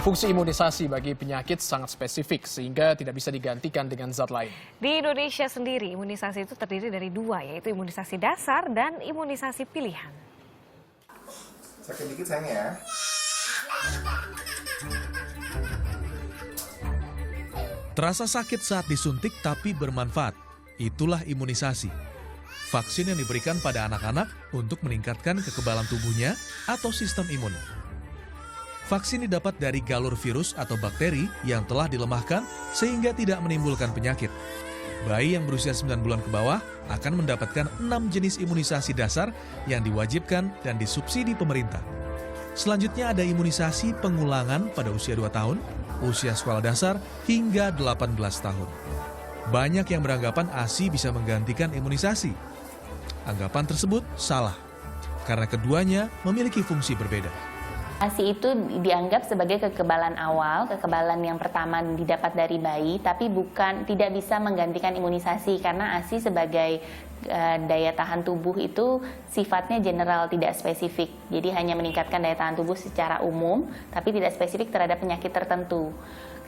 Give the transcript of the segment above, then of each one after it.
Fungsi imunisasi bagi penyakit sangat spesifik sehingga tidak bisa digantikan dengan zat lain. Di Indonesia sendiri, imunisasi itu terdiri dari dua, yaitu imunisasi dasar dan imunisasi pilihan. Sakit dikit sayang ya. Terasa sakit saat disuntik tapi bermanfaat. Itulah imunisasi. Vaksin yang diberikan pada anak-anak untuk meningkatkan kekebalan tubuhnya atau sistem imun. Vaksin didapat dari galur virus atau bakteri yang telah dilemahkan sehingga tidak menimbulkan penyakit. Bayi yang berusia 9 bulan ke bawah akan mendapatkan 6 jenis imunisasi dasar yang diwajibkan dan disubsidi pemerintah. Selanjutnya ada imunisasi pengulangan pada usia 2 tahun, usia sekolah dasar hingga 18 tahun. Banyak yang beranggapan ASI bisa menggantikan imunisasi. Anggapan tersebut salah, karena keduanya memiliki fungsi berbeda. ASI itu dianggap sebagai kekebalan awal, kekebalan yang pertama didapat dari bayi, tapi tidak bisa menggantikan imunisasi karena ASI sebagai daya tahan tubuh itu sifatnya general, tidak spesifik. Jadi hanya meningkatkan daya tahan tubuh secara umum, tapi tidak spesifik terhadap penyakit tertentu.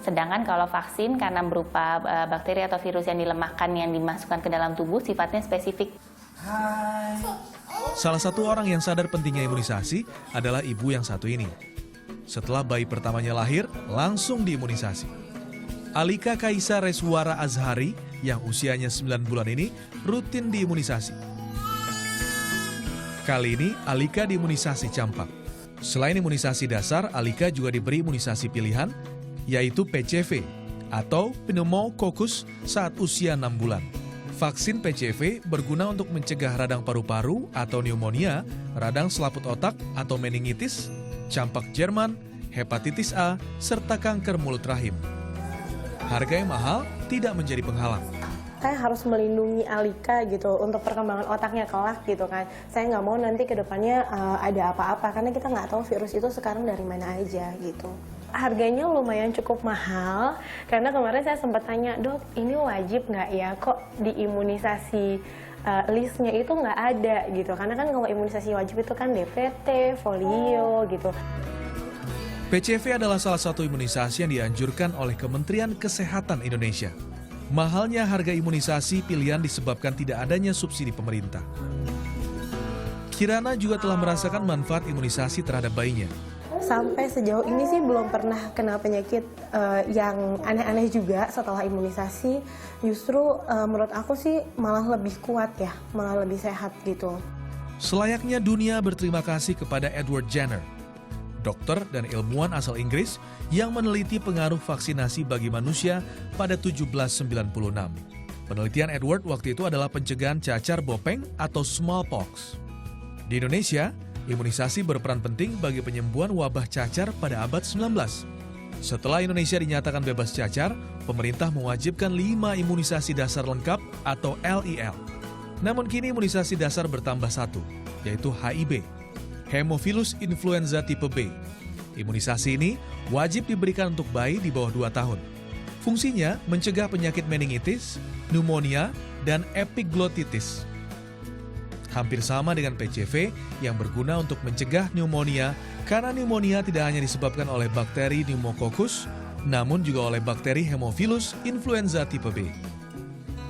Sedangkan kalau vaksin karena berupa bakteri atau virus yang dilemahkan yang dimasukkan ke dalam tubuh sifatnya spesifik. Salah satu orang yang sadar pentingnya imunisasi adalah ibu yang satu ini. Setelah bayi pertamanya lahir, langsung diimunisasi. Alika Kaisa Reswara Azhari yang usianya 9 bulan ini rutin diimunisasi. Kali ini Alika diimunisasi campak. Selain imunisasi dasar, Alika juga diberi imunisasi pilihan, yaitu PCV atau pneumococcus saat usia 6 bulan. Vaksin PCV berguna untuk mencegah radang paru-paru atau pneumonia, radang selaput otak atau meningitis, campak Jerman, hepatitis A, serta kanker mulut rahim. Harga yang mahal tidak menjadi penghalang. Saya harus melindungi Alika gitu untuk perkembangan otaknya kelak gitu kan. Saya nggak mau nanti ke depannya ada apa-apa karena kita nggak tahu virus itu sekarang dari mana aja gitu. Harganya lumayan cukup mahal karena kemarin saya sempat tanya, dok ini wajib nggak ya, kok di imunisasi listnya itu nggak ada gitu. Karena kan kalau imunisasi wajib itu kan DPT, polio gitu. PCV adalah salah satu imunisasi yang dianjurkan oleh Kementerian Kesehatan Indonesia. Mahalnya harga imunisasi pilihan disebabkan tidak adanya subsidi pemerintah. Kirana juga telah merasakan manfaat imunisasi terhadap bayinya. Sampai sejauh ini sih belum pernah kena penyakit yang aneh-aneh juga setelah imunisasi. Justru menurut aku sih malah lebih kuat ya, malah lebih sehat gitu. Selayaknya dunia berterima kasih kepada Edward Jenner, dokter dan ilmuwan asal Inggris yang meneliti pengaruh vaksinasi bagi manusia pada 1796. Penelitian Edward waktu itu adalah pencegahan cacar bopeng atau smallpox. Di Indonesia, imunisasi berperan penting bagi penyembuhan wabah cacar pada abad 19. Setelah Indonesia dinyatakan bebas cacar, pemerintah mewajibkan 5 imunisasi dasar lengkap atau LIL. Namun kini imunisasi dasar bertambah 1, yaitu HIB, Haemophilus influenza tipe B. Imunisasi ini wajib diberikan untuk bayi di bawah 2 tahun. Fungsinya mencegah penyakit meningitis, pneumonia, dan epiglotitis. Hampir sama dengan PCV yang berguna untuk mencegah pneumonia karena pneumonia tidak hanya disebabkan oleh bakteri pneumococcus, namun juga oleh bakteri Haemophilus influenza tipe B.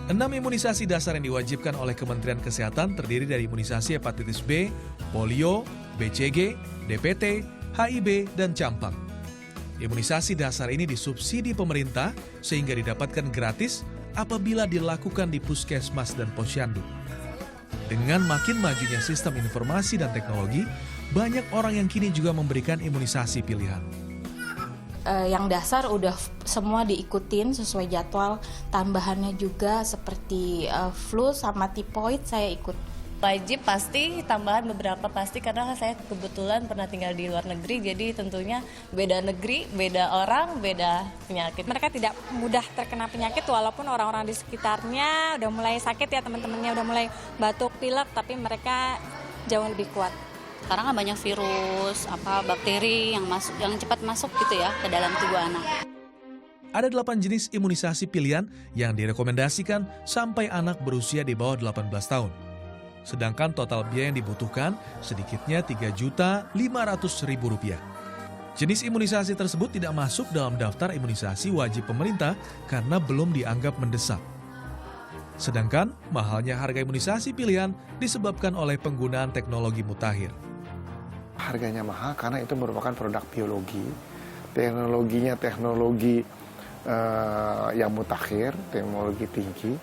6 imunisasi dasar yang diwajibkan oleh Kementerian Kesehatan terdiri dari imunisasi hepatitis B, polio, BCG, DPT, HIB, dan campak. Imunisasi dasar ini disubsidi pemerintah sehingga didapatkan gratis apabila dilakukan di puskesmas dan posyandu. Dengan makin majunya sistem informasi dan teknologi, banyak orang yang kini juga memberikan imunisasi pilihan. Yang dasar udah semua diikutin sesuai jadwal, tambahannya juga seperti flu sama tipoid saya ikut. Wajib pasti, tambahan beberapa pasti karena saya kebetulan pernah tinggal di luar negeri, jadi tentunya beda negeri, beda orang, beda penyakit. Mereka tidak mudah terkena penyakit walaupun orang-orang di sekitarnya udah mulai sakit ya, teman-temannya udah mulai batuk, pilek, tapi mereka jauh lebih kuat. Sekarang kan banyak virus, bakteri yang cepat masuk gitu ya ke dalam tubuh anak. Ada 8 jenis imunisasi pilihan yang direkomendasikan sampai anak berusia di bawah 18 tahun. Sedangkan total biaya yang dibutuhkan sedikitnya Rp3.500.000. Jenis imunisasi tersebut tidak masuk dalam daftar imunisasi wajib pemerintah karena belum dianggap mendesak. Sedangkan mahalnya harga imunisasi pilihan disebabkan oleh penggunaan teknologi mutakhir. Harganya mahal karena itu merupakan produk biologi. Teknologinya teknologi yang mutakhir, teknologi tinggi,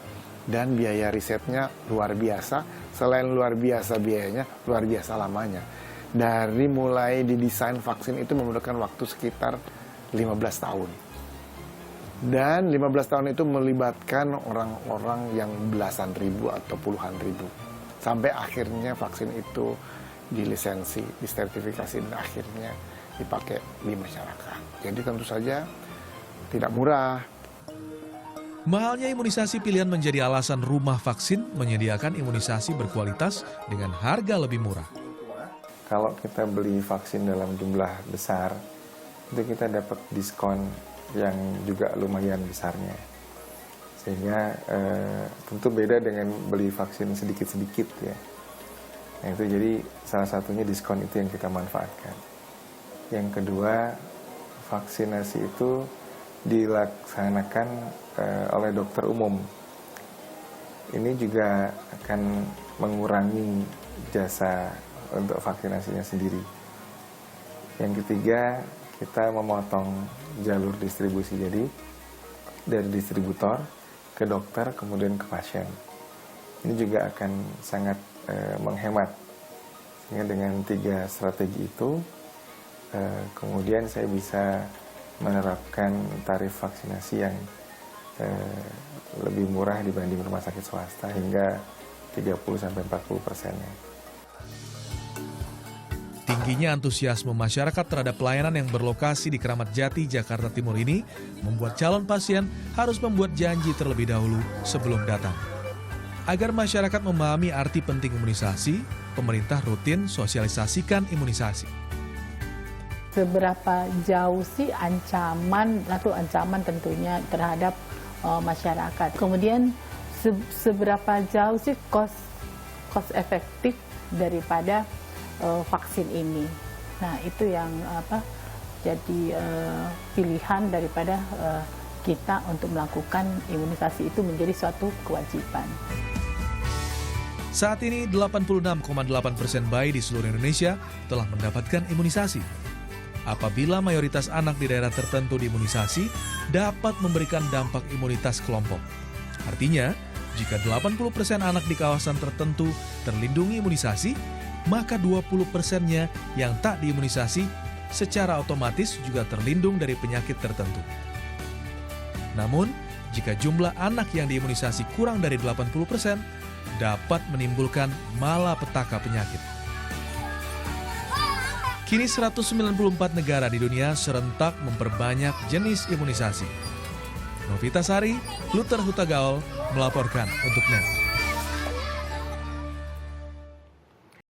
dan biaya risetnya luar biasa. Selain luar biasa biayanya, luar biasa lamanya. Dari mulai didesain vaksin itu memerlukan waktu sekitar 15 tahun. Dan 15 tahun itu melibatkan orang-orang yang belasan ribu atau puluhan ribu. Sampai akhirnya vaksin itu dilisensi, disertifikasi, dan akhirnya dipakai di masyarakat. Jadi tentu saja tidak murah. Mahalnya imunisasi pilihan menjadi alasan rumah vaksin menyediakan imunisasi berkualitas dengan harga lebih murah. Kalau kita beli vaksin dalam jumlah besar, itu kita dapat diskon yang juga lumayan besarnya. Sehingga tentu beda dengan beli vaksin sedikit-sedikit ya. Nah, itu jadi salah satunya diskon itu yang kita manfaatkan. Yang kedua, vaksinasi itu dilaksanakan oleh dokter umum. Ini juga akan mengurangi jasa untuk vaksinasinya sendiri. Yang ketiga, kita memotong jalur distribusi, jadi dari distributor ke dokter kemudian ke pasien. Ini juga akan sangat menghemat. Sehingga dengan 3 strategi itu, kemudian saya bisa menerapkan tarif vaksinasi yang lebih murah dibanding rumah sakit swasta hingga 30-40%. Tingginya antusiasme masyarakat terhadap pelayanan yang berlokasi di Kramat Jati, Jakarta Timur ini membuat calon pasien harus membuat janji terlebih dahulu sebelum datang. Agar masyarakat memahami arti penting imunisasi, pemerintah rutin sosialisasikan imunisasi. Seberapa jauh sih ancaman tentunya terhadap masyarakat. Kemudian seberapa jauh sih cost efektif daripada vaksin ini. Nah, itu yang jadi pilihan daripada kita untuk melakukan imunisasi itu menjadi suatu kewajiban. Saat ini 86,8% bayi di seluruh Indonesia telah mendapatkan imunisasi. Apabila mayoritas anak di daerah tertentu diimunisasi, dapat memberikan dampak imunitas kelompok. Artinya, jika 80% anak di kawasan tertentu terlindungi imunisasi, maka 20%-nya yang tak diimunisasi secara otomatis juga terlindung dari penyakit tertentu. Namun, jika jumlah anak yang diimunisasi kurang dari 80%, dapat menimbulkan malapetaka penyakit. Kini 194 negara di dunia serentak memperbanyak jenis imunisasi. Novita Sari, Luther Hutagaol melaporkan untuk NET.